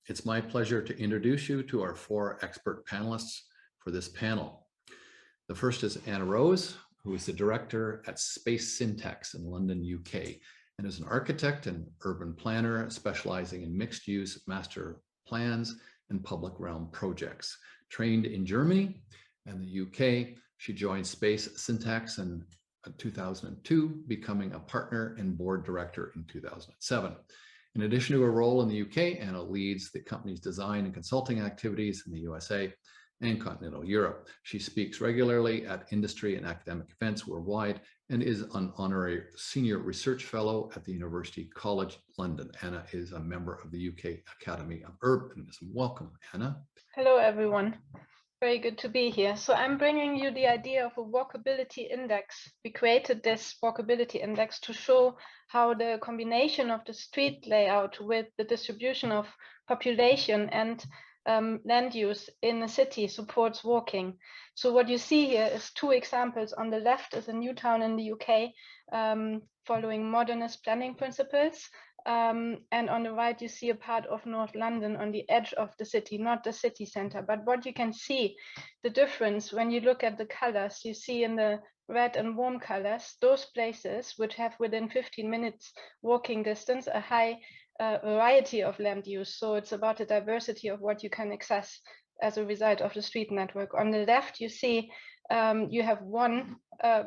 It's my pleasure to introduce you to our 4 expert panelists for this panel. The first is Anna Rose, who is the director at Space Syntax in London, UK, and is an architect and urban planner specializing in mixed-use master plans and public realm projects. Trained in Germany and the UK, she joined Space Syntax in 2002, becoming a partner and board director in 2007. In addition to her role in the UK, Anna leads the company's design and consulting activities in the USA and continental Europe. She speaks regularly at industry and academic events worldwide and is an honorary senior research fellow at the University College London. Anna is a member of the UK Academy of Urbanism. Welcome, Anna. Hello, everyone. Very good to be here. So I'm bringing you the idea of a walkability index. We created this walkability index to show how the combination of the street layout with the distribution of population and land use in a city supports walking. So what you see here is 2 examples. On the left is a new town in the UK following modernist planning principles. And on the right, you see a part of North London on the edge of the city, not the city center. But what you can see, the difference when you look at the colors, you see in the red and warm colors, those places which have within 15 minutes walking distance, a high variety of land use. So it's about the diversity of what you can access as a result of the street network. On the left, you see you have one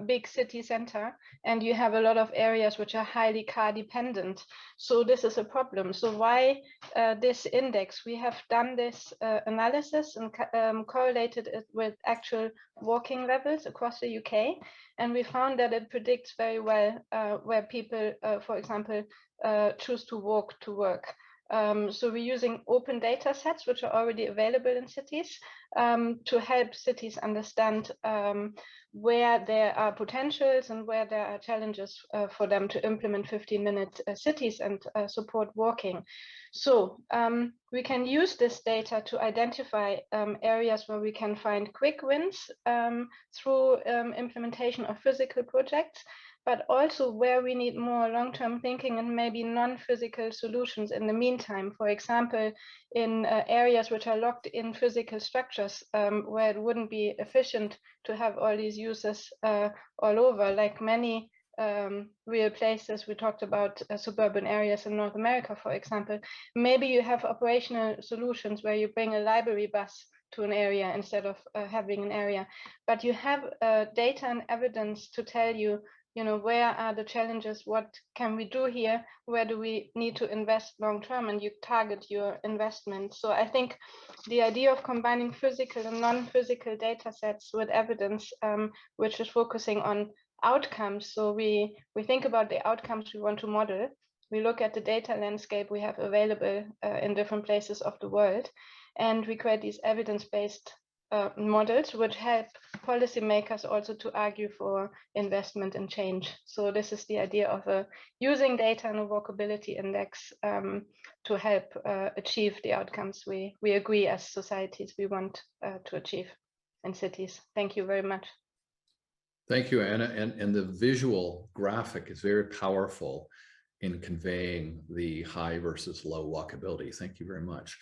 big city center and you have a lot of areas which are highly car dependent. So this is a problem. So why this index? We have done this analysis and correlated it with actual walking levels across the UK. And we found that it predicts very well where people, for example, choose to walk to work. So we're using open data sets, which are already available in cities, to help cities understand where there are potentials and where there are challenges for them to implement 15-minute cities and support walking. So we can use this data to identify areas where we can find quick wins through implementation of physical projects, but also where we need more long-term thinking and maybe non-physical solutions in the meantime. For example, in areas which are locked in physical structures, where it wouldn't be efficient to have all these users all over, like many real places. We talked about suburban areas in North America, for example. Maybe you have operational solutions where you bring a library bus to an area instead of having an area, but you have data and evidence to tell you, where are the challenges? What can we do here? Where do we need to invest long term? And you target your investment. So I think the idea of combining physical and non-physical data sets with evidence, which is focusing on outcomes. So we think about the outcomes we want to model. We look at the data landscape we have available in different places of the world, and we create these evidence-based models which help policymakers also to argue for investment and change. So this is the idea of using data and a walkability index to help achieve the outcomes we agree as societies we want to achieve in cities. Thank you very much. Thank you, Anna. And the visual graphic is very powerful in conveying the high versus low walkability. Thank you very much.